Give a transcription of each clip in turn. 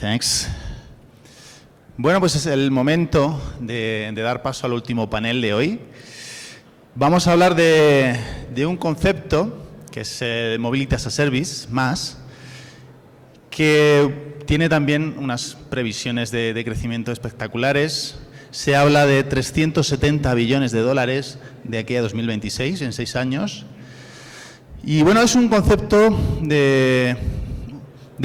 Thanks. Bueno, pues es el momento de dar paso al último panel de hoy. Vamos a hablar de un concepto que es Mobility as a Service, MaaS, que tiene también unas previsiones de crecimiento espectaculares. Se habla de 370 billones de dólares de aquí a 2026, en 6 años. Y bueno, es un concepto de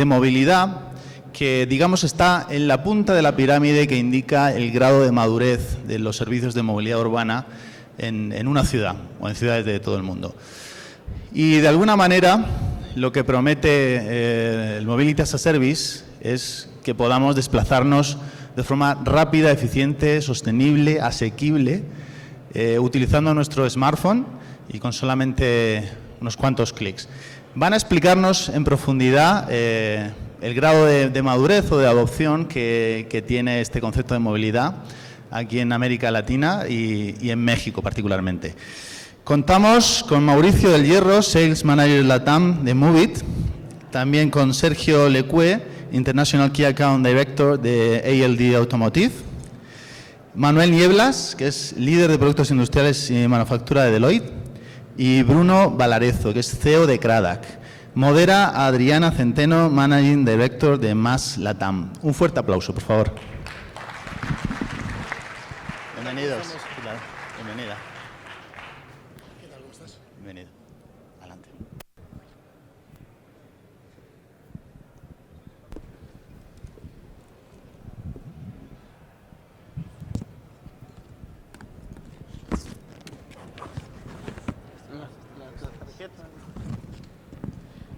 movilidad que, digamos, está en la punta de la pirámide que indica el grado de madurez de los servicios de movilidad urbana en una ciudad o en ciudades de todo el mundo. Y de alguna manera lo que promete el Mobility as a Service es que podamos desplazarnos de forma rápida, eficiente, sostenible, asequible, utilizando nuestro smartphone y con solamente unos cuantos clics. Van a explicarnos en profundidad el grado de madurez o de adopción que tiene este concepto de movilidad aquí en América Latina y en México particularmente. Contamos con Mauricio del Hierro, Sales Manager LATAM de Moovit, también con Sergio Lecue, International Key Account Director de ALD Automotive, Manuel Nieblas, que es líder de productos industriales y manufactura de Deloitte, y Bruno Valarezo, que es CEO de Cradac. Modera a Adriana Centeno, Managing Director de MaaS LATAM. Un fuerte aplauso, por favor. Bienvenidos. Bienvenida. ¿Qué tal? ¿Cómo estás? Bienvenido. Adelante.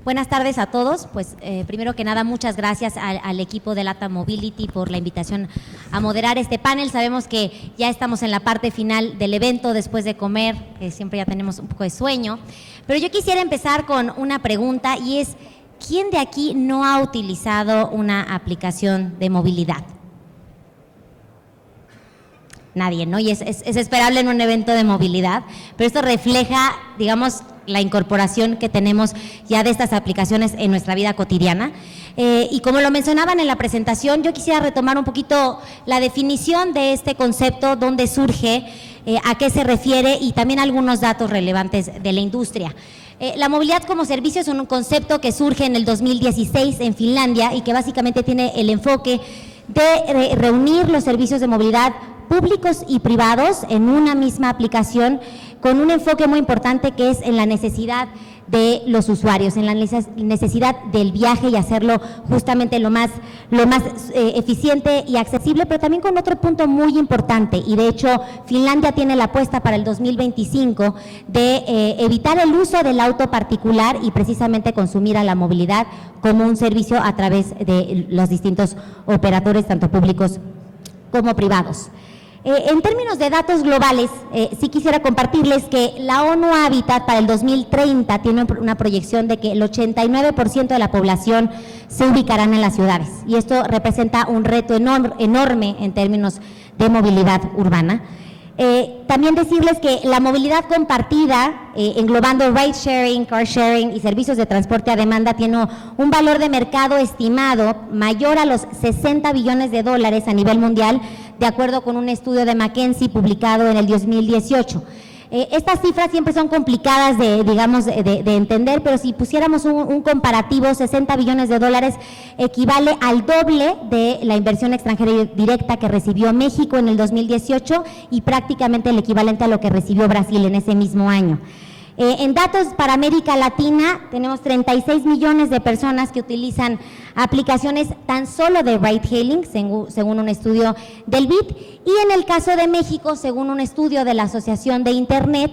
Buenas tardes a todos. Pues primero que nada, muchas gracias al equipo de LATAM Mobility por la invitación a moderar este panel. Sabemos que ya estamos en la parte final del evento, después de comer, que siempre ya tenemos un poco de sueño. Pero yo quisiera empezar con una pregunta y es, ¿quién de aquí no ha utilizado una aplicación de movilidad? Nadie, ¿no? Y es esperable en un evento de movilidad, pero esto refleja, digamos, la incorporación que tenemos ya de estas aplicaciones en nuestra vida cotidiana. Y como lo mencionaban en la presentación, yo quisiera retomar un poquito la definición de este concepto, dónde surge, a qué se refiere y también algunos datos relevantes de la industria. La movilidad como servicio es un concepto que surge en el 2016 en Finlandia y que básicamente tiene el enfoque de reunir los servicios de movilidad públicos y privados en una misma aplicación, con un enfoque muy importante que es en la necesidad de los usuarios, en la necesidad del viaje y hacerlo justamente lo más eficiente y accesible, pero también con otro punto muy importante, y de hecho Finlandia tiene la apuesta para el 2025 de evitar el uso del auto particular y precisamente consumir a la movilidad como un servicio a través de los distintos operadores, tanto públicos como privados. En términos de datos globales, sí quisiera compartirles que la ONU Habitat para el 2030 tiene una proyección de que el 89% de la población se ubicarán en las ciudades, y esto representa un reto enorme en términos de movilidad urbana. También decirles que la movilidad compartida, englobando ride sharing, car sharing y servicios de transporte a demanda, tiene un valor de mercado estimado mayor a los 60 billones de dólares a nivel mundial, de acuerdo con un estudio de McKinsey publicado en el 2018. Estas cifras siempre son complicadas de entender, pero si pusiéramos un comparativo, 60 billones de dólares equivale al doble de la inversión extranjera directa que recibió México en el 2018 y prácticamente el equivalente a lo que recibió Brasil en ese mismo año. En datos para América Latina tenemos 36 millones de personas que utilizan aplicaciones tan solo de ride hailing, según un estudio del BID, y en el caso de México, según un estudio de la Asociación de Internet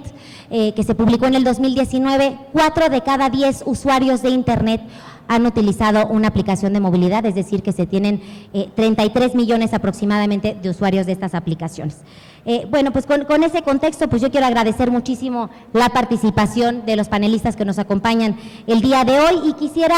que se publicó en el 2019, 4 de cada 10 usuarios de Internet han utilizado una aplicación de movilidad, es decir, que se tienen 33 millones aproximadamente de usuarios de estas aplicaciones. Bueno, pues con ese contexto, pues yo quiero agradecer muchísimo la participación de los panelistas que nos acompañan el día de hoy, y quisiera,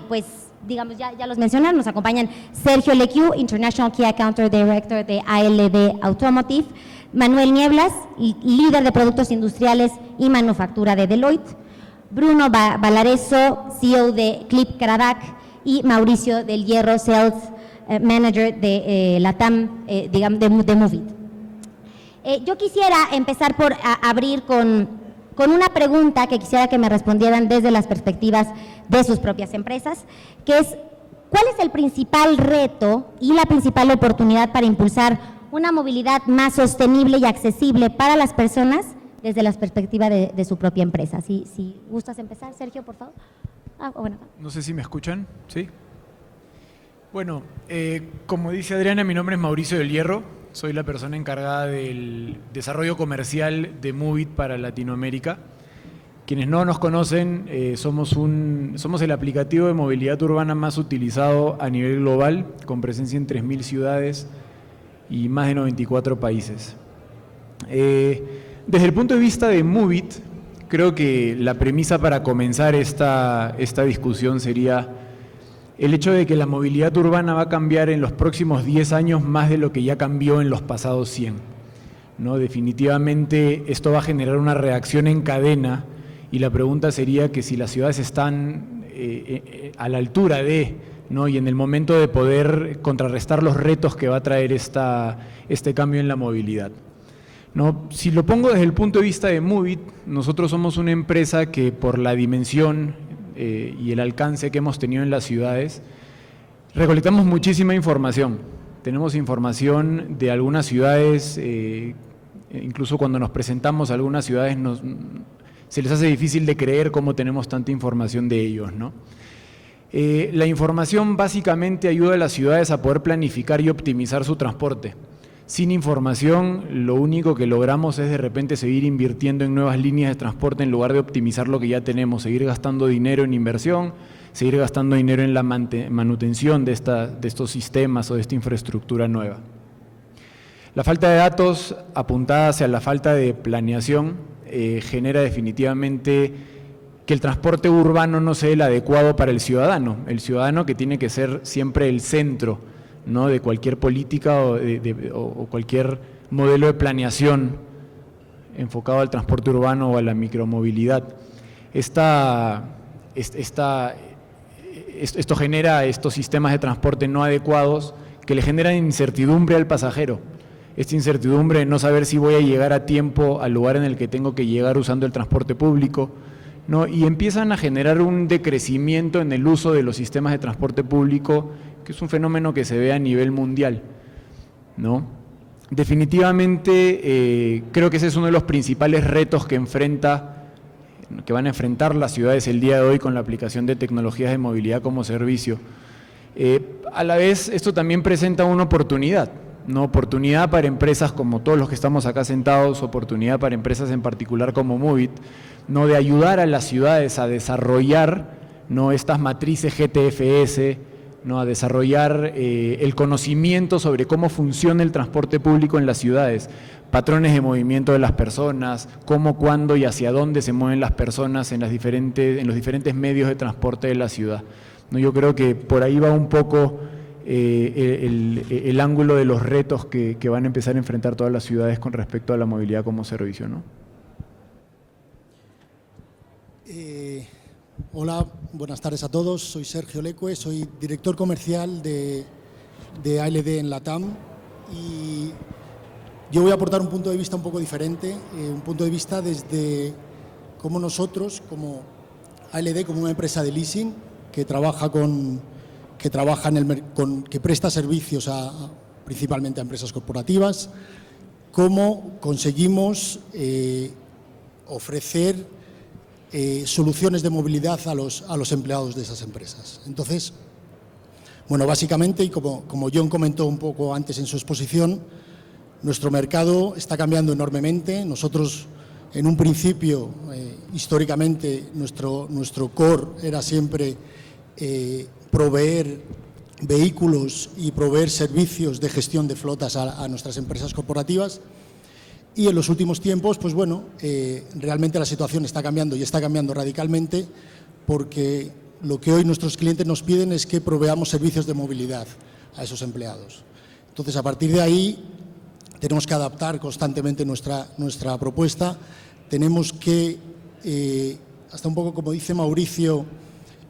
pues, digamos, ya los mencionaron, nos acompañan Sergio Lecue, International Key Account Director de ALD Automotive, Manuel Nieblas, líder de productos industriales y manufactura de Deloitte, Bruno Valarezo, CEO de Clip Cradac, y Mauricio del Hierro, Sales Manager de LATAM, digamos, de Movit. Yo quisiera empezar por abrir con una pregunta que quisiera que me respondieran desde las perspectivas de sus propias empresas, que es: ¿cuál es el principal reto y la principal oportunidad para impulsar una movilidad más sostenible y accesible para las personas desde la perspectiva de su propia empresa? Si gustas empezar, Sergio, por favor. Bueno. No sé si me escuchan, ¿sí? Bueno, como dice Adriana, mi nombre es Mauricio del Hierro. Soy la persona encargada del desarrollo comercial de Movit para Latinoamérica. Quienes no nos conocen, somos el aplicativo de movilidad urbana más utilizado a nivel global, con presencia en 3.000 ciudades y más de 94 países. Desde el punto de vista de Movit, creo que la premisa para comenzar esta discusión sería el hecho de que la movilidad urbana va a cambiar en los próximos 10 años más de lo que ya cambió en los pasados 100. ¿No? Definitivamente esto va a generar una reacción en cadena, y la pregunta sería que si las ciudades están a la altura de, ¿no? y en el momento de poder contrarrestar los retos que va a traer este cambio en la movilidad. ¿No? Si lo pongo desde el punto de vista de Movit, nosotros somos una empresa que por la dimensión y el alcance que hemos tenido en las ciudades, recolectamos muchísima información. Tenemos información de algunas ciudades, incluso cuando nos presentamos a algunas ciudades se les hace difícil de creer cómo tenemos tanta información de ellos, ¿no? La información básicamente ayuda a las ciudades a poder planificar y optimizar su transporte. Sin información, lo único que logramos es de repente seguir invirtiendo en nuevas líneas de transporte en lugar de optimizar lo que ya tenemos, seguir gastando dinero en inversión, seguir gastando dinero en la manutención de estos sistemas o de esta infraestructura nueva. La falta de datos apuntada hacia la falta de planeación genera definitivamente que el transporte urbano no sea el adecuado para el ciudadano que tiene que ser siempre el centro, ¿no? de cualquier política o cualquier modelo de planeación enfocado al transporte urbano o a la micromovilidad. Esto genera estos sistemas de transporte no adecuados que le generan incertidumbre al pasajero. Esta incertidumbre de no saber si voy a llegar a tiempo al lugar en el que tengo que llegar usando el transporte público, ¿no? Y empiezan a generar un decrecimiento en el uso de los sistemas de transporte público, que es un fenómeno que se ve a nivel mundial, ¿no? Definitivamente creo que ese es uno de los principales retos que van a enfrentar las ciudades el día de hoy con la aplicación de tecnologías de movilidad como servicio. A la vez, esto también presenta una oportunidad, ¿no? Oportunidad para empresas como todos los que estamos acá sentados, oportunidad para empresas en particular como Movit, ¿no? De ayudar a las ciudades a desarrollar, ¿no? estas matrices GTFS, ¿no? A desarrollar el conocimiento sobre cómo funciona el transporte público en las ciudades, patrones de movimiento de las personas, cómo, cuándo y hacia dónde se mueven las personas en los diferentes medios de transporte de la ciudad, ¿no? Yo creo que por ahí va un poco el ángulo de los retos que van a empezar a enfrentar todas las ciudades con respecto a la movilidad como servicio, ¿no? Hola, buenas tardes a todos. Soy Sergio Lecue, soy director comercial de ALD en LATAM, y yo voy a aportar un punto de vista un poco diferente, un punto de vista desde cómo nosotros, como ALD, como una empresa de leasing que presta servicios principalmente a empresas corporativas, cómo conseguimos ofrecer soluciones de movilidad a los empleados de esas empresas. Entonces, bueno, básicamente, y como John comentó un poco antes en su exposición, nuestro mercado está cambiando enormemente. Nosotros, en un principio, históricamente, nuestro core era siempre proveer vehículos y proveer servicios de gestión de flotas a nuestras empresas corporativas. Y en los últimos tiempos, pues bueno, realmente la situación está cambiando, y está cambiando radicalmente, porque lo que hoy nuestros clientes nos piden es que proveamos servicios de movilidad a esos empleados. Entonces, a partir de ahí, tenemos que adaptar constantemente nuestra propuesta. Tenemos que, hasta un poco como dice Mauricio,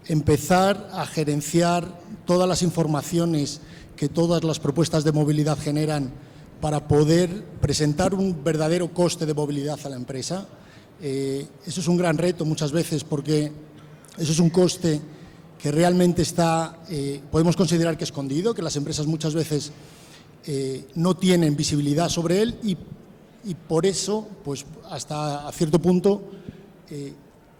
empezar a gerenciar todas las informaciones que todas las propuestas de movilidad generan para poder presentar un verdadero coste de movilidad a la empresa. Eso es un gran reto muchas veces, porque eso es un coste que realmente está, podemos considerar que escondido, que las empresas muchas veces no tienen visibilidad sobre él, y por eso, pues hasta a cierto punto,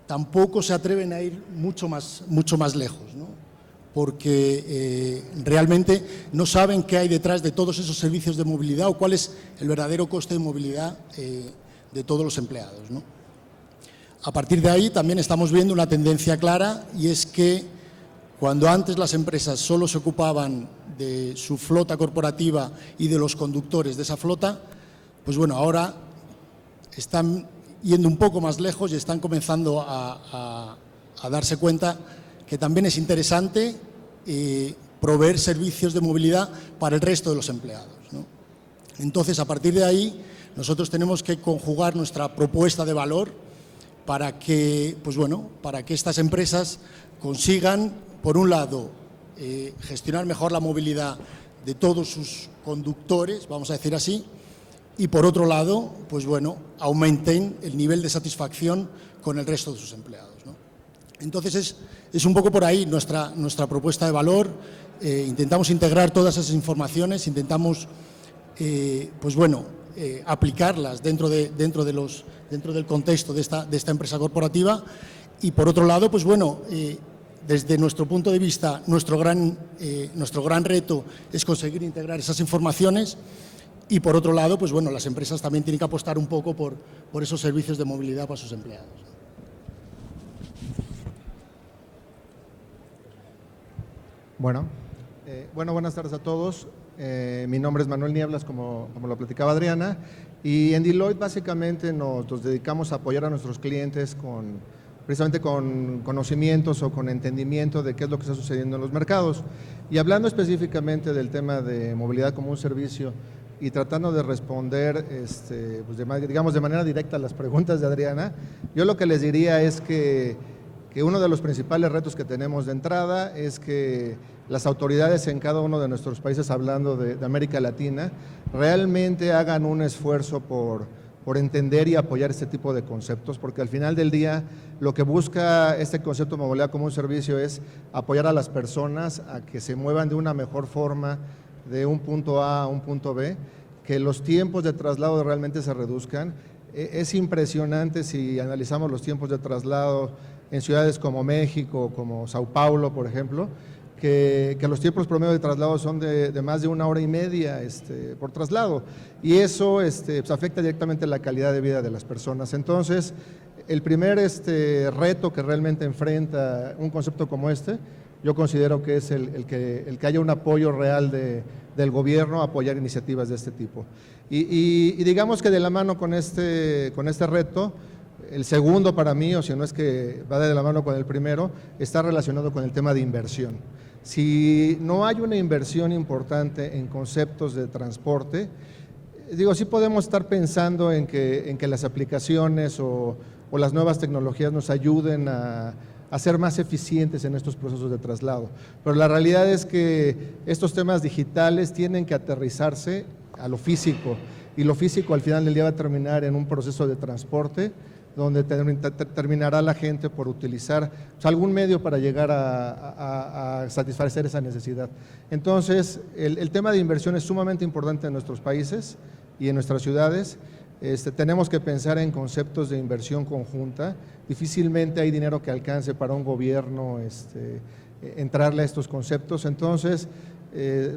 tampoco se atreven a ir mucho más lejos, ¿no? Porque realmente no saben qué hay detrás de todos esos servicios de movilidad o cuál es el verdadero coste de movilidad de todos los empleados, ¿no? A partir de ahí también estamos viendo una tendencia clara, y es que cuando antes las empresas solo se ocupaban de su flota corporativa y de los conductores de esa flota, pues bueno, ahora están yendo un poco más lejos y están comenzando a darse cuenta que también es interesante proveer servicios de movilidad para el resto de los empleados, ¿no? Entonces, a partir de ahí, nosotros tenemos que conjugar nuestra propuesta de valor para que, pues bueno, para que estas empresas consigan, por un lado, gestionar mejor la movilidad de todos sus conductores, vamos a decir así, y por otro lado, pues bueno, aumenten el nivel de satisfacción con el resto de sus empleados, ¿no? Entonces es un poco por ahí nuestra propuesta de valor. Intentamos integrar todas esas informaciones, intentamos pues bueno, aplicarlas dentro del contexto de esta empresa corporativa, y por otro lado, pues bueno, desde nuestro punto de vista, nuestro gran reto es conseguir integrar esas informaciones, y por otro lado, pues bueno, las empresas también tienen que apostar un poco por esos servicios de movilidad para sus empleados. Bueno, buenas tardes a todos. Mi nombre es Manuel Nieblas, como lo platicaba Adriana, y en Deloitte básicamente nos dedicamos a apoyar a nuestros clientes precisamente con conocimientos o con entendimiento de qué es lo que está sucediendo en los mercados. Y hablando específicamente del tema de movilidad como un servicio y tratando de responder, pues de manera directa a las preguntas de Adriana, yo lo que les diría es que uno de los principales retos que tenemos de entrada es que las autoridades en cada uno de nuestros países, hablando de América Latina, realmente hagan un esfuerzo por entender y apoyar este tipo de conceptos, porque al final del día lo que busca este concepto de movilidad como un servicio es apoyar a las personas a que se muevan de una mejor forma de un punto A a un punto B, que los tiempos de traslado realmente se reduzcan. Es impresionante si analizamos los tiempos de traslado en ciudades como México, como Sao Paulo, por ejemplo, que los tiempos promedio de traslado son de más de 1 hora y media por traslado, y eso pues afecta directamente la calidad de vida de las personas. Entonces, el primer reto que realmente enfrenta un concepto como yo considero que es el que haya un apoyo real del gobierno a apoyar iniciativas de este tipo. Y digamos que de la mano con este reto, el segundo para mí, o si no es que va de la mano con el primero, está relacionado con el tema de inversión. Si no hay una inversión importante en conceptos de transporte, sí podemos estar pensando en que las aplicaciones o las nuevas tecnologías nos ayuden a ser más eficientes en estos procesos de traslado. Pero la realidad es que estos temas digitales tienen que aterrizarse a lo físico, y lo físico al final del día va a terminar en un proceso de transporte donde terminará la gente por utilizar algún medio para llegar a satisfacer esa necesidad. Entonces, el tema de inversión es sumamente importante en nuestros países y en nuestras ciudades. Tenemos que pensar en conceptos de inversión conjunta. Difícilmente hay dinero que alcance para un gobierno entrarle a estos conceptos. Entonces,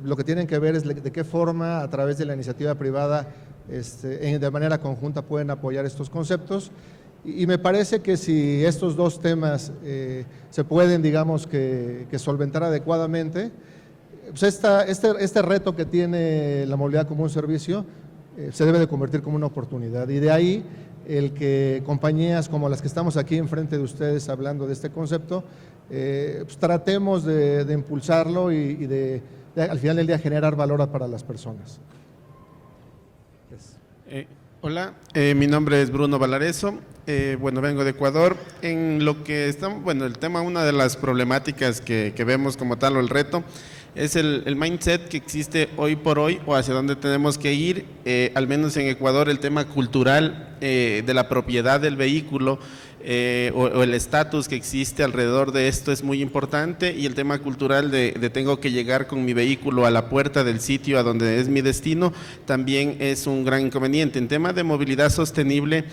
lo que tienen que ver es de qué forma, a través de la iniciativa privada, de manera conjunta pueden apoyar estos conceptos. Y me parece que si estos dos temas se pueden, digamos, que solventar adecuadamente, pues este reto que tiene la movilidad como un servicio se debe de convertir como una oportunidad. Y de ahí el que compañías como las que estamos aquí enfrente de ustedes hablando de este concepto, pues tratemos de impulsarlo y de al final del día generar valor para las personas. Hola, mi nombre es Bruno Valareso, bueno, vengo de Ecuador. En lo que estamos, bueno, el tema, una de las problemáticas que vemos como tal, o el reto, es el mindset que existe hoy por hoy, o hacia dónde tenemos que ir, al menos en Ecuador, el tema cultural de la propiedad del vehículo, o el estatus que existe alrededor de esto es muy importante, y el tema cultural de tengo que llegar con mi vehículo a la puerta del sitio a donde es mi destino, también es un gran inconveniente. En tema de movilidad sostenible,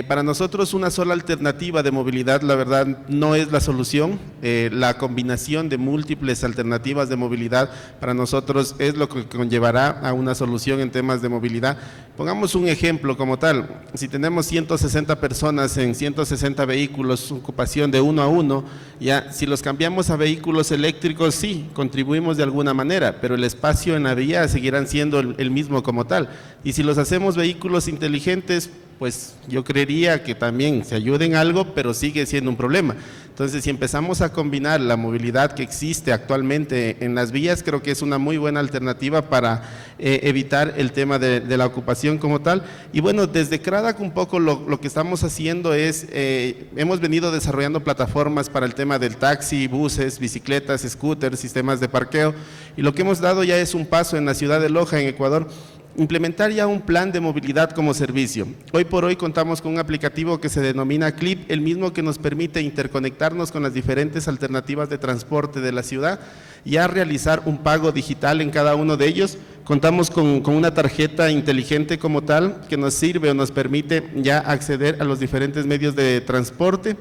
para nosotros una sola alternativa de movilidad, la verdad, no es la solución. La combinación de múltiples alternativas de movilidad para nosotros es lo que conllevará a una solución en temas de movilidad. Pongamos un ejemplo como tal: si tenemos 160 personas en 160 vehículos, ocupación de 1 a 1, ya, si los cambiamos a vehículos eléctricos, sí, contribuimos de alguna manera, pero el espacio en la vía seguirán siendo el mismo como tal. Y si los hacemos vehículos inteligentes, pues yo creería que también se ayuden algo, pero sigue siendo un problema. Entonces, si empezamos a combinar la movilidad que existe actualmente en las vías, creo que es una muy buena alternativa para evitar el tema de la ocupación como tal. Y bueno, desde CRADAC un poco lo que estamos haciendo es, hemos venido desarrollando plataformas para el tema del taxi, buses, bicicletas, scooters, sistemas de parqueo, y lo que hemos dado ya es un paso en la ciudad de Loja, en Ecuador, implementar ya un plan de movilidad como servicio. Hoy por hoy contamos con un aplicativo que se denomina Clip, el mismo que nos permite interconectarnos con las diferentes alternativas de transporte de la ciudad, y a realizar un pago digital en cada uno de ellos. Contamos con una tarjeta inteligente como tal, que nos sirve o nos permite ya acceder a los diferentes medios de transporte.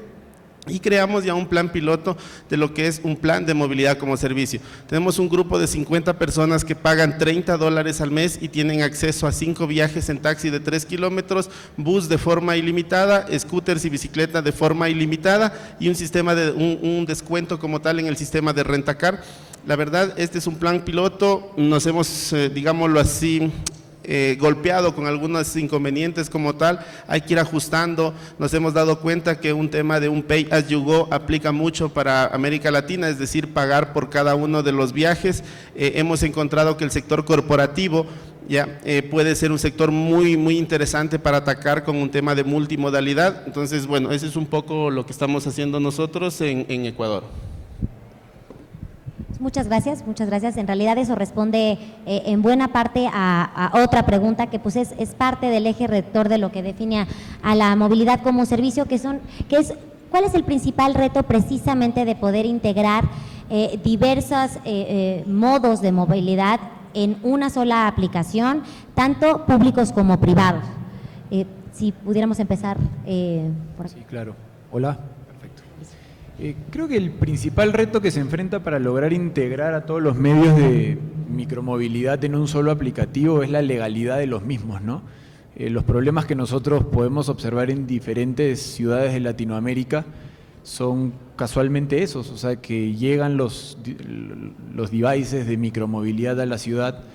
Y creamos ya un plan piloto de lo que es un plan de movilidad como servicio. Tenemos un grupo de 50 personas que pagan $30 al mes y tienen acceso a 5 viajes en taxi de 3 kilómetros, bus de forma ilimitada, scooters y bicicleta de forma ilimitada, y un sistema de un descuento como tal en el sistema de rentacar. La verdad, este es un plan piloto. Nos hemos, digámoslo así, golpeado con algunos inconvenientes como tal, hay que ir ajustando. Nos hemos dado cuenta que un tema de un Pay as you go aplica mucho para América Latina, es decir, pagar por cada uno de los viajes. Hemos encontrado que el sector corporativo ya puede ser un sector muy interesante para atacar con un tema de multimodalidad. Entonces, bueno, ese es un poco lo que estamos haciendo nosotros en Ecuador. Muchas gracias, muchas gracias. En realidad eso responde en buena parte a otra pregunta que pues es parte del eje rector de lo que define a la movilidad como servicio, ¿cuál es el principal reto precisamente de poder integrar diversos modos de movilidad en una sola aplicación, tanto públicos como privados? Si pudiéramos empezar por aquí. Sí, claro. Hola. Creo que el principal reto que se enfrenta para lograr integrar a todos los medios de micromovilidad en un solo aplicativo es la legalidad de los mismos, ¿no? Los problemas que nosotros podemos observar en diferentes ciudades de Latinoamérica son casualmente esos, o sea, que llegan los devices de micromovilidad a la ciudad,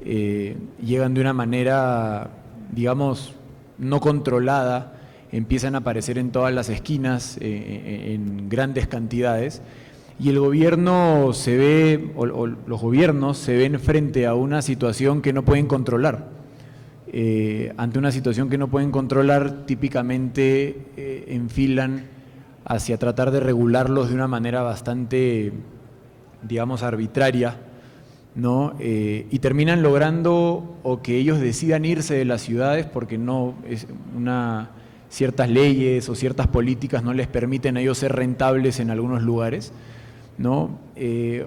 llegan de una manera, digamos, no controlada, empiezan a aparecer en todas las esquinas en grandes cantidades, y el gobierno se ve, o los gobiernos se ven frente a una situación que no pueden controlar. Ante una situación que no pueden controlar, típicamente enfilan hacia tratar de regularlos de una manera bastante, digamos, arbitraria, ¿no? Y terminan logrando o que ellos decidan irse de las ciudades porque no es ciertas leyes o ciertas políticas no les permiten a ellos ser rentables en algunos lugares, ¿no?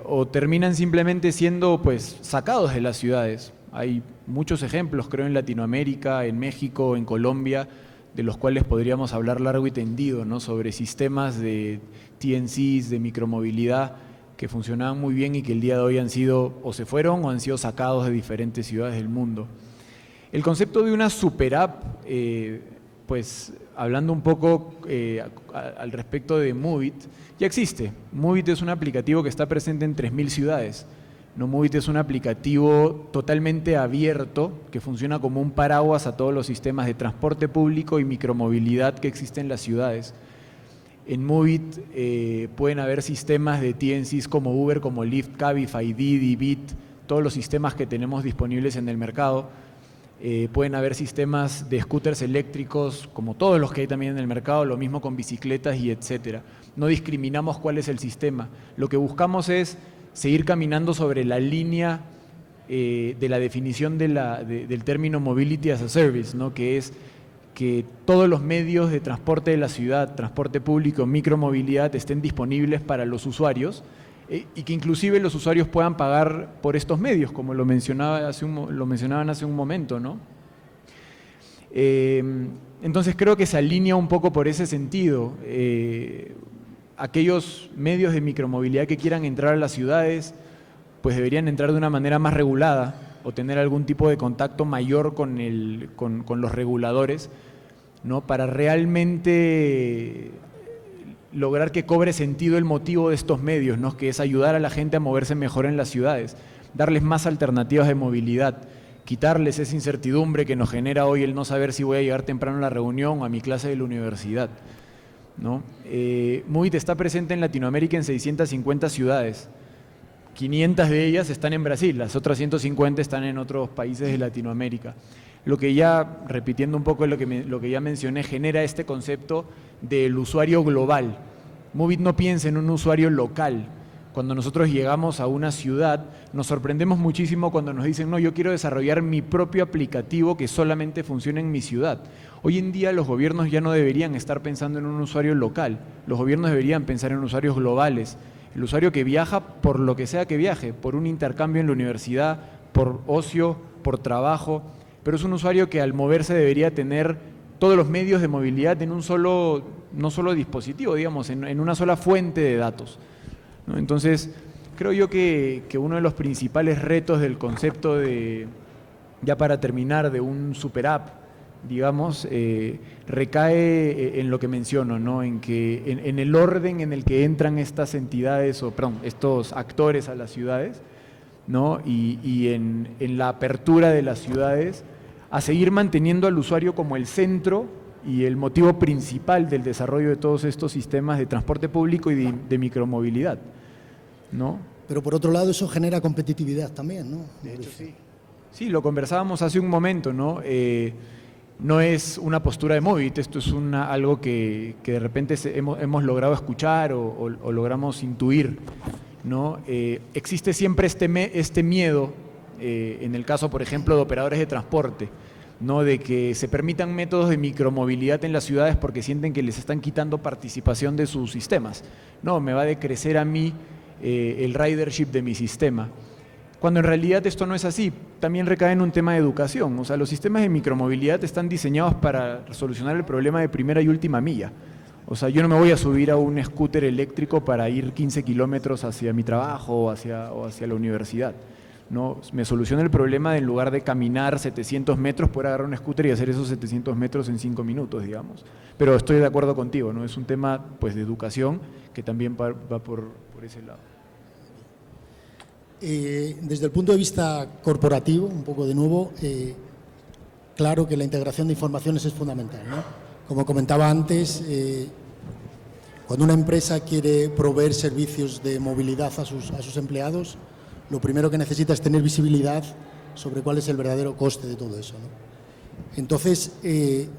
O terminan simplemente siendo pues sacados de las ciudades. Hay muchos ejemplos, creo, en Latinoamérica, en México, en Colombia, de los cuales podríamos hablar largo y tendido, ¿no? Sobre sistemas de TNCs, de micromovilidad, que funcionaban muy bien y que el día de hoy han sido, o se fueron, o han sido sacados de diferentes ciudades del mundo. El concepto de una super app, pues hablando un poco al respecto de Moovit, ya existe. Moovit es un aplicativo que está presente en 3.000 ciudades. ¿No? Moovit es un aplicativo totalmente abierto que funciona como un paraguas a todos los sistemas de transporte público y micromovilidad que existen en las ciudades. En Moovit pueden haber sistemas de TNCs como Uber, como Lyft, Cabify, Didi, Bit, todos los sistemas que tenemos disponibles en el mercado. pueden haber sistemas de scooters eléctricos, como todos los que hay también en el mercado, lo mismo con bicicletas y etcétera. No discriminamos cuál es el sistema. Lo que buscamos es seguir caminando sobre la línea de la definición del término Mobility as a Service, ¿no? Que es que todos los medios de transporte de la ciudad, transporte público, micromovilidad, estén disponibles para los usuarios y que inclusive los usuarios puedan pagar por estos medios, como lo mencionaban hace un momento, ¿no? Entonces creo que se alinea un poco por ese sentido. Aquellos medios de micromovilidad que quieran entrar a las ciudades, pues deberían entrar de una manera más regulada o tener algún tipo de contacto mayor con los reguladores, ¿no? Para realmente lograr que cobre sentido el motivo de estos medios, ¿no? Que es ayudar a la gente a moverse mejor en las ciudades, darles más alternativas de movilidad, quitarles esa incertidumbre que nos genera hoy el no saber si voy a llegar temprano a la reunión o a mi clase de la universidad, ¿no? Movit está presente en Latinoamérica en 650 ciudades. 500 de ellas están en Brasil, las otras 150 están en otros países de Latinoamérica. Lo que ya, repitiendo un poco lo que ya mencioné, genera este concepto del usuario global. Movit no piensa en un usuario local. Cuando nosotros llegamos a una ciudad, nos sorprendemos muchísimo cuando nos dicen, no, yo quiero desarrollar mi propio aplicativo que solamente funcione en mi ciudad. Hoy en día los gobiernos ya no deberían estar pensando en un usuario local, los gobiernos deberían pensar en usuarios globales. El usuario que viaja por lo que sea que viaje, por un intercambio en la universidad, por ocio, por trabajo, pero es un usuario que al moverse debería tener todos los medios de movilidad en un solo, no solo dispositivo, digamos, en una sola fuente de datos, ¿no? Entonces, creo yo que uno de los principales retos del concepto de, ya para terminar, de un super app, digamos, recae en lo que menciono, ¿no? En el orden en el que entran estas entidades, estos actores a las ciudades, ¿no? Y en la apertura de las ciudades a seguir manteniendo al usuario como el centro y el motivo principal del desarrollo de todos estos sistemas de transporte público y de micromovilidad, ¿no? Pero por otro lado eso genera competitividad también, ¿no? De hecho, sí. Sí, lo conversábamos hace un momento, ¿no? No es una postura de Movit, esto es algo que de repente hemos logrado escuchar o logramos intuir, ¿no? Existe siempre este miedo, en el caso, por ejemplo, de operadores de transporte, ¿no? De que se permitan métodos de micromovilidad en las ciudades porque sienten que les están quitando participación de sus sistemas. No, me va a decrecer a mí el ridership de mi sistema. Cuando en realidad esto no es así, también recae en un tema de educación. O sea, los sistemas de micromovilidad están diseñados para solucionar el problema de primera y última milla. O sea, yo no me voy a subir a un scooter eléctrico para ir 15 kilómetros hacia mi trabajo o hacia la universidad, ¿no? Me soluciona el problema de en lugar de caminar 700 metros, poder agarrar un scooter y hacer esos 700 metros en 5 minutos, digamos. Pero estoy de acuerdo contigo, ¿no? Es un tema, pues, de educación que también va por ese lado. Desde el punto de vista corporativo, un poco de nuevo, claro que la integración de informaciones es fundamental, ¿no? Como comentaba antes, cuando una empresa quiere proveer servicios de movilidad a sus empleados, lo primero que necesita es tener visibilidad sobre cuál es el verdadero coste de todo eso, ¿no? Entonces,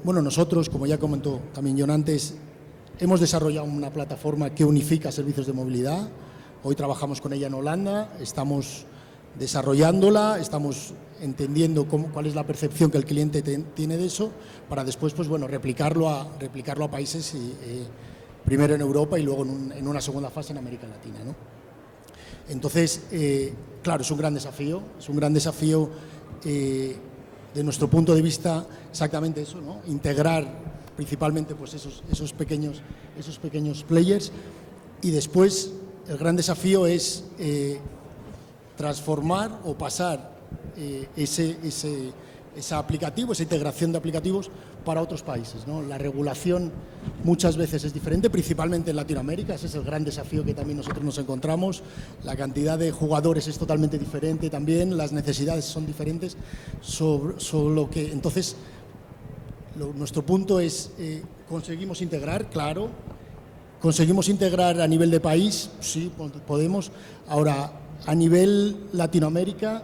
bueno, nosotros, como ya comentó también John antes, hemos desarrollado una plataforma que unifica servicios de movilidad. Hoy trabajamos con ella en Holanda, estamos desarrollándola, estamos entendiendo cuál es la percepción que el cliente tiene de eso, para después, pues bueno, replicarlo a países, primero en Europa y luego en una segunda fase en América Latina, ¿no? Entonces, claro, es un gran desafío de nuestro punto de vista, exactamente eso, ¿no? Integrar principalmente pues esos pequeños players, y después el gran desafío es transformar o pasar ese aplicativo, esa integración de aplicativos para otros países, ¿no? La regulación muchas veces es diferente, principalmente en Latinoamérica, ese es el gran desafío que también nosotros nos encontramos. La cantidad de jugadores es totalmente diferente también, las necesidades son diferentes, solo que entonces nuestro punto es, conseguimos integrar, claro, conseguimos integrar a nivel de país, sí, podemos. Ahora, a nivel Latinoamérica,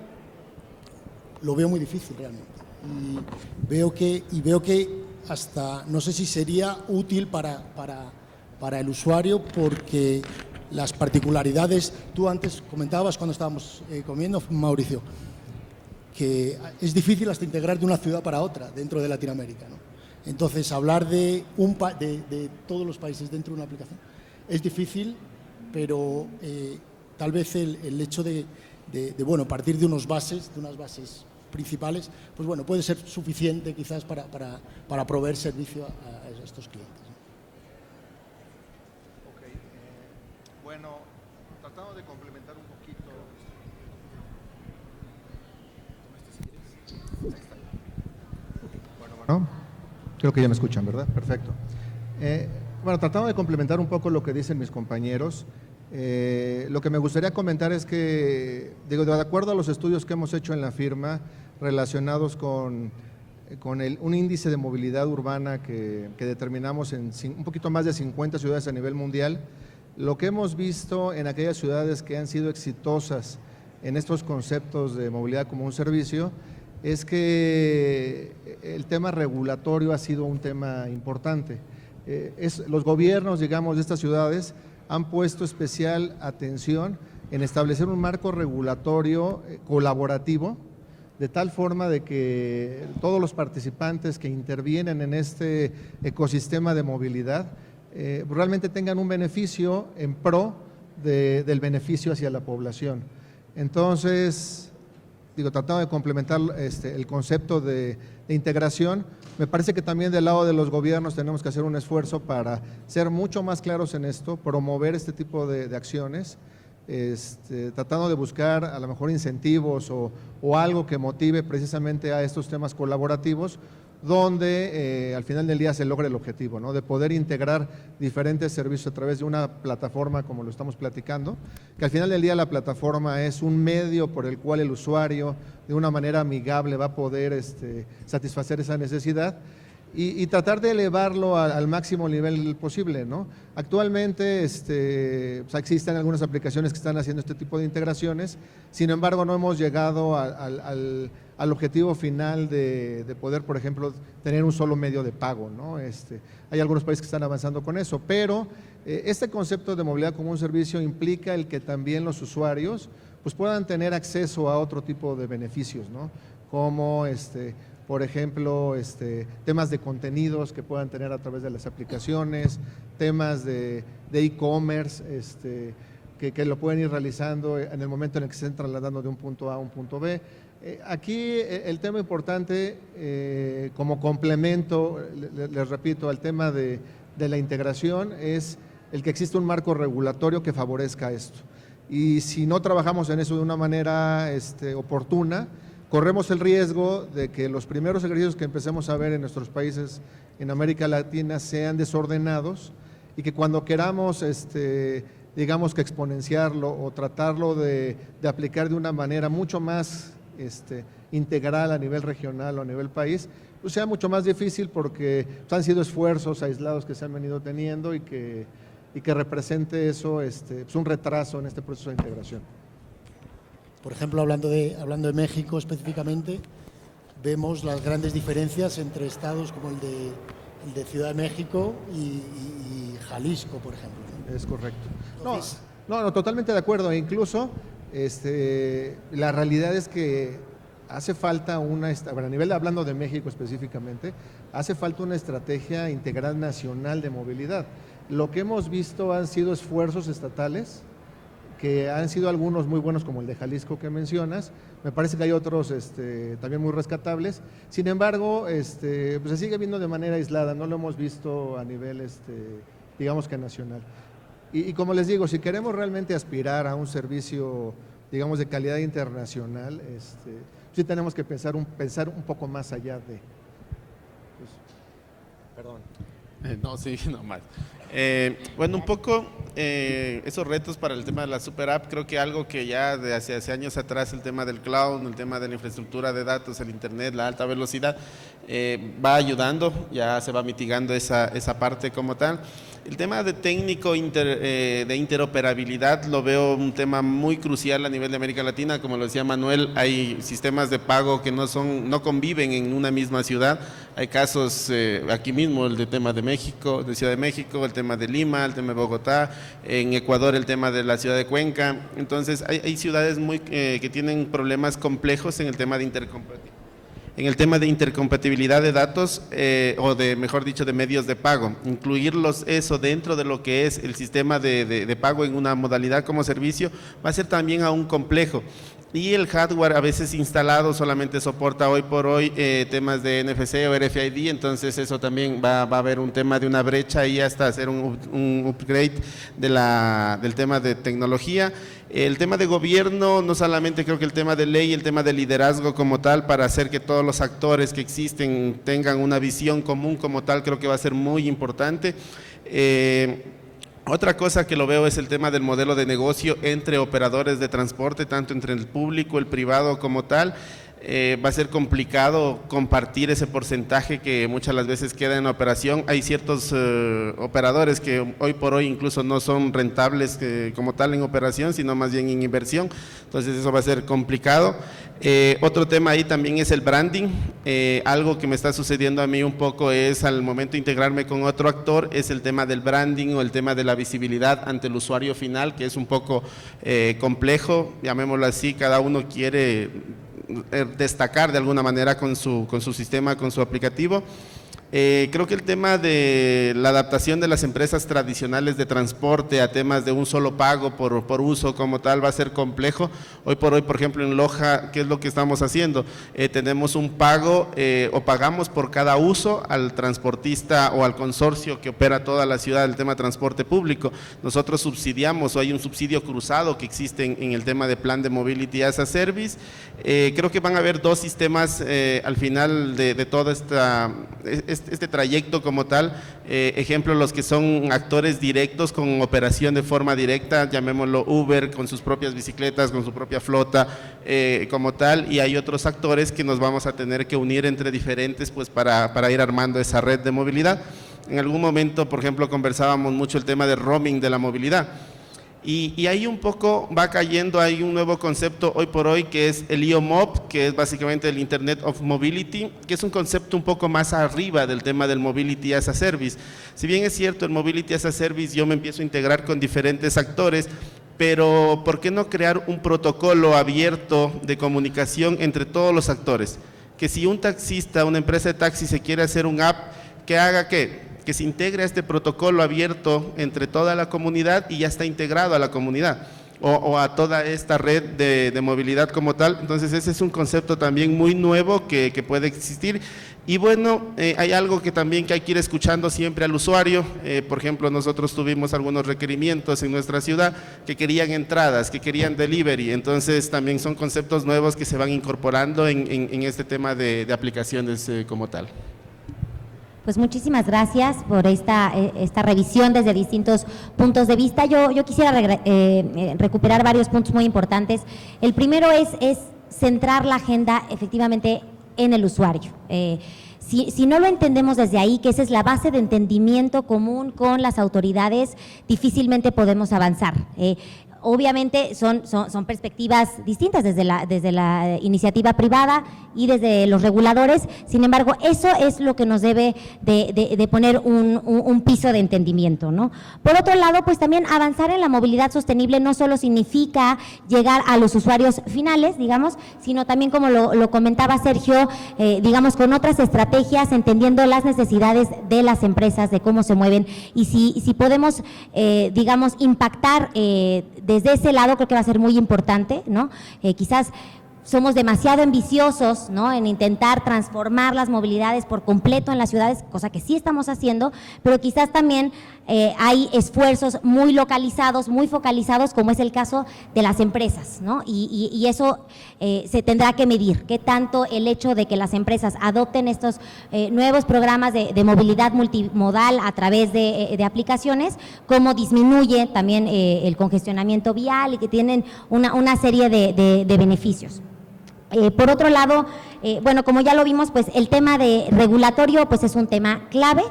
lo veo muy difícil realmente. y veo que hasta no sé si sería útil para el usuario, porque las particularidades, tú antes comentabas cuando estábamos comiendo, Mauricio, que es difícil hasta integrar de una ciudad para otra dentro de Latinoamérica, ¿no? Entonces, hablar de todos los países dentro de una aplicación es difícil, pero tal vez el hecho de bueno, partir de unas bases principales, pues bueno, puede ser suficiente quizás para proveer servicio a estos clientes, ¿no? Okay. Bueno, tratando de complementar un poquito. Bueno, creo que ya me escuchan, ¿verdad? Perfecto. Bueno, tratando de complementar un poco lo que dicen mis compañeros, lo que me gustaría comentar es que, digo, de acuerdo a los estudios que hemos hecho en la firma relacionados con un índice de movilidad urbana que determinamos en un poquito más de 50 ciudades a nivel mundial, lo que hemos visto en aquellas ciudades que han sido exitosas en estos conceptos de movilidad como un servicio es que el tema regulatorio ha sido un tema importante. Los gobiernos, digamos, de estas ciudades han puesto especial atención en establecer un marco regulatorio colaborativo, de tal forma de que todos los participantes que intervienen en este ecosistema de movilidad realmente tengan un beneficio en pro del beneficio hacia la población. Entonces, digo, tratando de complementar el concepto de integración, me parece que también del lado de los gobiernos tenemos que hacer un esfuerzo para ser mucho más claros en esto, promover este tipo de acciones, tratando de buscar a lo mejor incentivos o algo que motive precisamente a estos temas colaborativos, donde al final del día se logre el objetivo, ¿no? De poder integrar diferentes servicios a través de una plataforma como lo estamos platicando, que al final del día la plataforma es un medio por el cual el usuario de una manera amigable va a poder satisfacer esa necesidad y tratar de elevarlo al máximo nivel posible, ¿no? Actualmente pues existen algunas aplicaciones que están haciendo este tipo de integraciones, sin embargo no hemos llegado al objetivo final de poder, por ejemplo, tener un solo medio de pago, ¿no? Hay algunos países que están avanzando con eso, pero este concepto de movilidad como un servicio implica el que también los usuarios pues puedan tener acceso a otro tipo de beneficios, ¿no? Como por ejemplo, temas de contenidos que puedan tener a través de las aplicaciones, temas de e-commerce, que lo pueden ir realizando en el momento en el que se estén trasladando de un punto A a un punto B. Aquí el tema importante, como complemento, les repito, al tema de la integración, es el que existe un marco regulatorio que favorezca esto. Y si no trabajamos en eso de una manera oportuna, corremos el riesgo de que los primeros ejercicios que empecemos a ver en nuestros países en América Latina sean desordenados y que cuando queramos, digamos que exponenciarlo o tratarlo de aplicar de una manera mucho más integral a nivel regional o a nivel país, pues sea mucho más difícil porque pues, han sido esfuerzos aislados que se han venido teniendo y que represente eso pues un retraso en este proceso de integración. Por ejemplo, hablando de México específicamente, vemos las grandes diferencias entre estados como el de Ciudad de México y Jalisco, por ejemplo, ¿no? Es correcto. Entonces, No, totalmente de acuerdo. E incluso la realidad es que hace falta a nivel hablando de México específicamente, hace falta una estrategia integral nacional de movilidad. Lo que hemos visto han sido esfuerzos estatales, que han sido algunos muy buenos como el de Jalisco que mencionas, me parece que hay otros también muy rescatables, sin embargo, pues se sigue viendo de manera aislada, no lo hemos visto a nivel, digamos que nacional. Y como les digo, si queremos realmente aspirar a un servicio, digamos, de calidad internacional, sí tenemos que pensar un poco más allá de… Pues, perdón. No, sí, no más. Bueno, un poco esos retos para el tema de la super app, creo que algo que ya de hace años atrás, el tema del cloud, el tema de la infraestructura de datos, el internet, la alta velocidad, va ayudando, ya se va mitigando esa parte como tal. El tema de técnico de interoperabilidad lo veo un tema muy crucial a nivel de América Latina. Como lo decía Manuel, hay sistemas de pago que no conviven en una misma ciudad. Hay casos aquí mismo, el de tema de México, de Ciudad de México, el tema de Lima, el tema de Bogotá, en Ecuador el tema de la ciudad de Cuenca. Entonces hay ciudades que tienen problemas complejos en el tema de intercompatibilidad de datos o mejor dicho, de medios de pago. Incluirlos eso dentro de lo que es el sistema de pago en una modalidad como servicio va a ser también aún complejo. Y el hardware a veces instalado solamente soporta hoy por hoy temas de NFC o RFID, entonces eso también va a haber un tema de una brecha y hasta hacer un upgrade del tema de tecnología. El tema de gobierno, no solamente creo que el tema de ley, el tema de liderazgo como tal, para hacer que todos los actores que existen tengan una visión común como tal, creo que va a ser muy importante. Otra cosa que lo veo es el tema del modelo de negocio entre operadores de transporte, tanto entre el público, el privado como tal. Va a ser complicado compartir ese porcentaje que muchas las veces queda en operación. Hay ciertos operadores que hoy por hoy incluso no son rentables como tal en operación, sino más bien en inversión. Entonces eso va a ser complicado. Otro tema ahí también es el branding. Algo que me está sucediendo a mí un poco es al momento de integrarme con otro actor, es el tema del branding o el tema de la visibilidad ante el usuario final, que es un poco complejo, llamémoslo así. Cada uno quiere destacar de alguna manera con su sistema, con su aplicativo. Creo que el tema de la adaptación de las empresas tradicionales de transporte a temas de un solo pago por uso como tal va a ser complejo. Hoy por hoy, por ejemplo, en Loja, ¿qué es lo que estamos haciendo? Tenemos un pago o pagamos por cada uso al transportista o al consorcio que opera toda la ciudad del tema de transporte público. Nosotros subsidiamos, o hay un subsidio cruzado que existe en el tema de plan de Mobility as a Service. Creo que van a haber dos sistemas al final de todo este trayecto como tal. Ejemplo, los que son actores directos con operación de forma directa, llamémoslo Uber, con sus propias bicicletas, con su propia flota como tal, y hay otros actores que nos vamos a tener que unir entre diferentes pues para ir armando esa red de movilidad. En algún momento, por ejemplo, conversábamos mucho el tema de roaming de la movilidad. Y ahí un poco va cayendo, hay un nuevo concepto hoy por hoy que es el IOMOB, que es básicamente el Internet of Mobility, que es un concepto un poco más arriba del tema del Mobility as a Service. Si bien es cierto, el Mobility as a Service yo me empiezo a integrar con diferentes actores, pero ¿por qué no crear un protocolo abierto de comunicación entre todos los actores? Que si un taxista, una empresa de taxi se quiere hacer un app, que haga ¿qué? Que se integre a este protocolo abierto entre toda la comunidad y ya está integrado a la comunidad o a toda esta red de movilidad como tal. Entonces ese es un concepto también muy nuevo que puede existir. Y bueno, hay algo que también que hay que ir escuchando siempre al usuario. Por ejemplo, nosotros tuvimos algunos requerimientos en nuestra ciudad que querían entradas, que querían delivery. Entonces también son conceptos nuevos que se van incorporando en este tema de aplicaciones como tal. Pues muchísimas gracias por esta revisión desde distintos puntos de vista. Yo quisiera recuperar varios puntos muy importantes. El primero es centrar la agenda efectivamente en el usuario. Si no lo entendemos desde ahí, que esa es la base de entendimiento común con las autoridades, difícilmente podemos avanzar. Obviamente son perspectivas distintas desde la iniciativa privada y desde los reguladores. Sin embargo, eso es lo que nos debe de poner un piso de entendimiento, ¿no? Por otro lado, pues también avanzar en la movilidad sostenible no solo significa llegar a los usuarios finales, digamos, sino también, como lo comentaba Sergio, digamos, con otras estrategias, entendiendo las necesidades de las empresas, de cómo se mueven, y si podemos, digamos, impactar desde ese lado, creo que va a ser muy importante, ¿no? Quizás somos demasiado ambiciosos, ¿no?, en intentar transformar las movilidades por completo en las ciudades, cosa que sí estamos haciendo, pero quizás también hay esfuerzos muy localizados, muy focalizados, como es el caso de las empresas, ¿no? Y eso se tendrá que medir, qué tanto el hecho de que las empresas adopten estos nuevos programas de movilidad multimodal a través de aplicaciones, cómo disminuye también el congestionamiento vial y que tienen una serie de beneficios. Por otro lado, bueno, como ya lo vimos, pues el tema de regulatorio pues es un tema clave.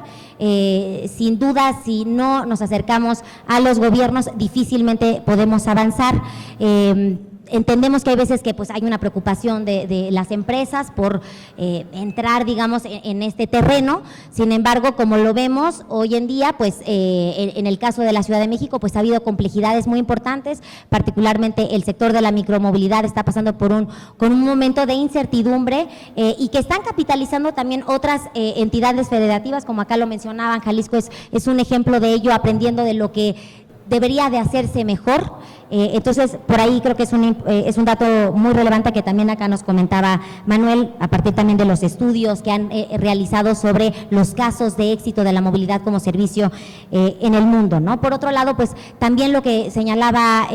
Sin duda, si no nos acercamos a los gobiernos, difícilmente podemos avanzar. Entendemos que hay veces que pues hay una preocupación de las empresas por entrar, digamos, en este terreno. Sin embargo, como lo vemos hoy en día, pues en el caso de la Ciudad de México, pues ha habido complejidades muy importantes, particularmente el sector de la micromovilidad está pasando con un momento de incertidumbre y que están capitalizando también otras entidades federativas, como acá lo mencionaban, Jalisco es un ejemplo de ello, aprendiendo de lo que debería de hacerse mejor. Entonces, por ahí creo que es un dato muy relevante que también acá nos comentaba Manuel, a partir también de los estudios que han realizado sobre los casos de éxito de la movilidad como servicio en el mundo, ¿no? Por otro lado, pues también lo que señalaba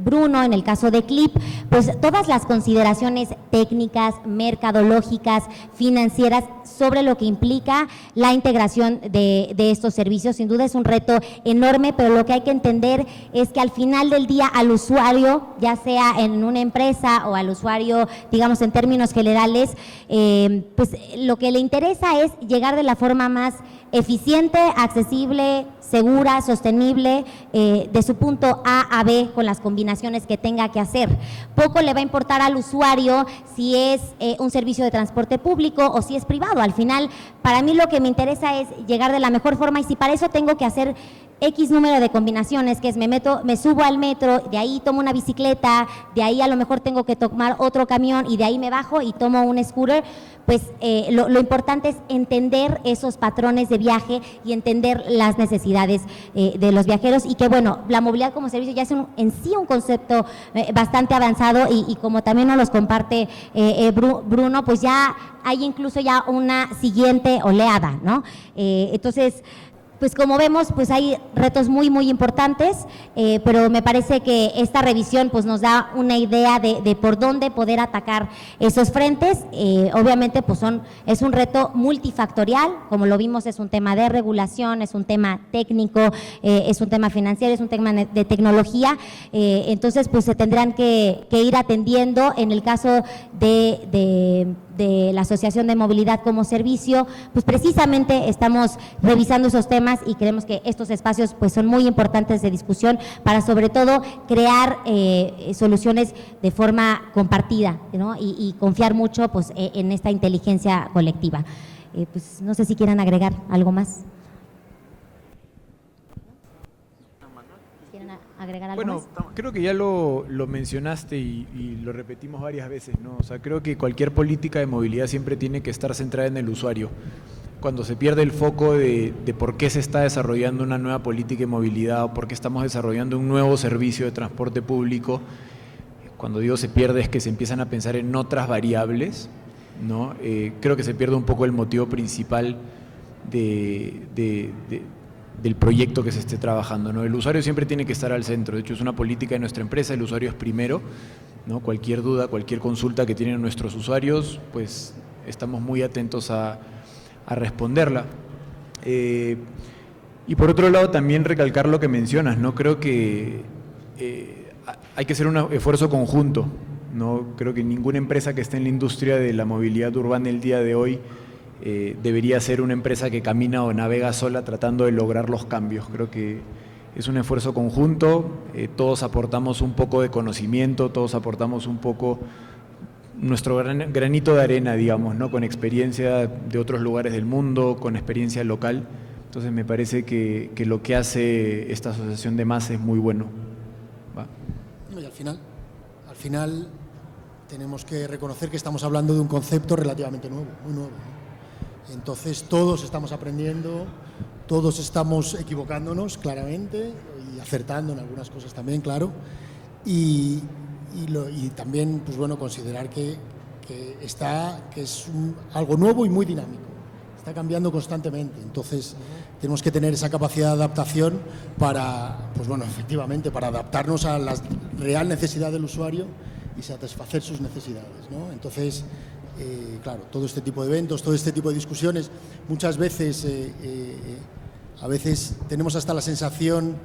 Bruno en el caso de Clip, pues todas las consideraciones técnicas, mercadológicas, financieras sobre lo que implica la integración de estos servicios. Sin duda es un reto enorme, pero lo que hay que entender es que al final del día al usuario, ya sea en una empresa o al usuario, digamos en términos generales, pues lo que le interesa es llegar de la forma más eficiente, accesible, segura, sostenible, de su punto A a B con las combinaciones que tenga que hacer. Poco le va a importar al usuario si es un servicio de transporte público o si es privado. Al final, para mí lo que me interesa es llegar de la mejor forma, y si para eso tengo que hacer X número de combinaciones, que es me subo al metro, de ahí tomo una bicicleta, de ahí a lo mejor tengo que tomar otro camión y de ahí me bajo y tomo un scooter, pues lo importante es entender esos patrones de viaje y entender las necesidades de los viajeros, y que bueno, la movilidad como servicio ya es en sí un concepto bastante avanzado y como también nos los comparte Bruno, pues ya hay incluso ya una siguiente oleada, ¿no? Entonces, pues como vemos, pues hay retos muy, muy importantes, pero me parece que esta revisión pues nos da una idea de por dónde poder atacar esos frentes. Obviamente pues es un reto multifactorial, como lo vimos, es un tema de regulación, es un tema técnico, es un tema financiero, es un tema de tecnología, entonces pues se tendrán que ir atendiendo. En el caso de la Asociación de Movilidad como Servicio, pues precisamente estamos revisando esos temas y creemos que estos espacios pues son muy importantes de discusión para sobre todo crear soluciones de forma compartida, ¿no? Y confiar mucho pues en esta inteligencia colectiva. Pues no sé si quieran agregar algo más. ¿Agregar algo más? Creo que ya lo mencionaste y lo repetimos varias veces, ¿no? O sea, creo que cualquier política de movilidad siempre tiene que estar centrada en el usuario. Cuando se pierde el foco de por qué se está desarrollando una nueva política de movilidad o por qué estamos desarrollando un nuevo servicio de transporte público, cuando digo se pierde es que se empiezan a pensar en otras variables, ¿no? Creo que se pierde un poco el motivo principal del proyecto que se esté trabajando, ¿no? El usuario siempre tiene que estar al centro. De hecho, es una política de nuestra empresa, el usuario es primero, ¿no? Cualquier duda, cualquier consulta que tienen nuestros usuarios, pues estamos muy atentos a responderla. Y por otro lado, también recalcar lo que mencionas, ¿no? Creo que hay que hacer un esfuerzo conjunto, ¿no? Creo que ninguna empresa que esté en la industria de la movilidad urbana el día de hoy debería ser una empresa que camina o navega sola tratando de lograr los cambios. Creo que es un esfuerzo conjunto, todos aportamos un poco de conocimiento, todos aportamos un poco nuestro granito de arena, digamos, ¿no? Con experiencia de otros lugares del mundo, con experiencia local. Entonces me parece que lo que hace esta asociación de MAS es muy bueno. ¿Va? Y al final tenemos que reconocer que estamos hablando de un concepto relativamente nuevo, muy nuevo, ¿no? Entonces todos estamos aprendiendo, todos estamos equivocándonos claramente y acertando en algunas cosas también, claro, y y también, pues bueno, considerar que es algo nuevo y muy dinámico. Está cambiando constantemente, entonces tenemos que tener esa capacidad de adaptación para, pues bueno, efectivamente, para adaptarnos a la real necesidad del usuario y satisfacer sus necesidades, ¿no? Entonces, claro, todo este tipo de eventos, todo este tipo de discusiones, muchas veces, a veces tenemos hasta la sensación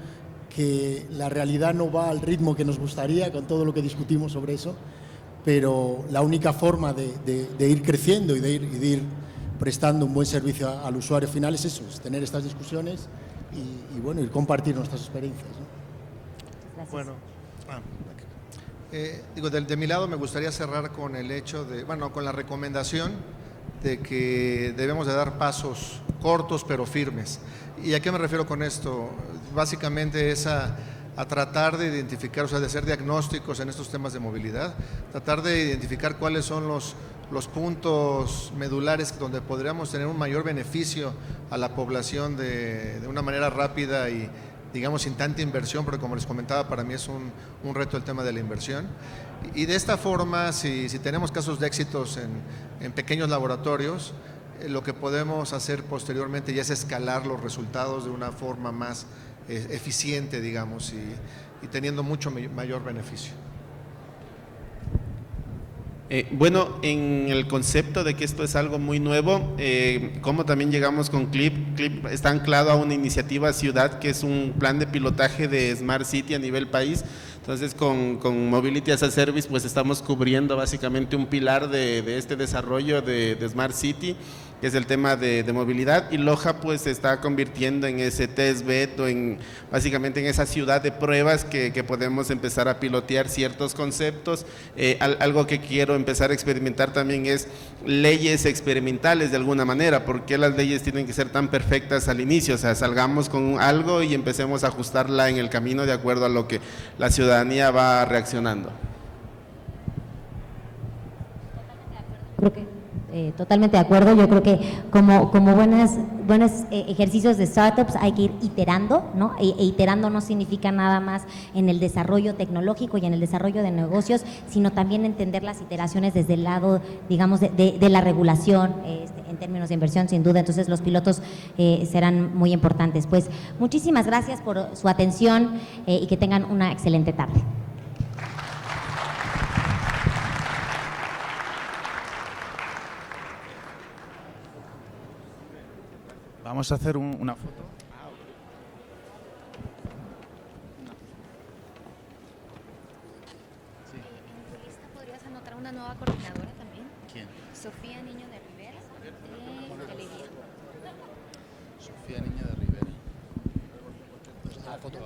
que la realidad no va al ritmo que nos gustaría con todo lo que discutimos sobre eso, pero la única forma de ir creciendo y de ir prestando un buen servicio al usuario final es eso, es tener estas discusiones y bueno, ir compartir nuestras experiencias, ¿no? Gracias. Bueno, de mi lado me gustaría cerrar con el hecho de, bueno, con la recomendación de que debemos de dar pasos cortos pero firmes. ¿Y a qué me refiero con esto? Básicamente es a tratar de identificar, o sea, de hacer diagnósticos en estos temas de movilidad, tratar de identificar cuáles son los puntos medulares donde podríamos tener un mayor beneficio a la población de una manera rápida y, digamos, sin tanta inversión, porque como les comentaba, para mí es un reto el tema de la inversión. Y de esta forma, si tenemos casos de éxitos en pequeños laboratorios, lo que podemos hacer posteriormente ya es escalar los resultados de una forma más eficiente, digamos, y teniendo mucho mayor beneficio. Bueno, en el concepto de que esto es algo muy nuevo, como también llegamos con CLIP. CLIP está anclado a una iniciativa ciudad que es un plan de pilotaje de Smart City a nivel país. Entonces, con Mobility as a Service, pues estamos cubriendo básicamente un pilar de este desarrollo de Smart City, que es el tema de movilidad, y Loja pues se está convirtiendo en ese test bed o básicamente en esa ciudad de pruebas que podemos empezar a pilotear ciertos conceptos. Algo que quiero empezar a experimentar también es leyes experimentales de alguna manera. ¿Por qué las leyes tienen que ser tan perfectas al inicio? O sea, salgamos con algo y empecemos a ajustarla en el camino de acuerdo a lo que la ciudadanía va reaccionando. Creo que totalmente de acuerdo. Yo creo que como buenos ejercicios de startups hay que ir iterando, ¿no? E iterando no significa nada más en el desarrollo tecnológico y en el desarrollo de negocios, sino también entender las iteraciones desde el lado, digamos, de la regulación, en términos de inversión, sin duda. Entonces los pilotos serán muy importantes. Pues muchísimas gracias por su atención y que tengan una excelente tarde. Vamos a hacer una foto. ¿Lista podrías anotar una nueva coordinadora también? ¿Quién? Sofía Niño de Rivera, de Galería. Sofía Niño de Rivera. Foto.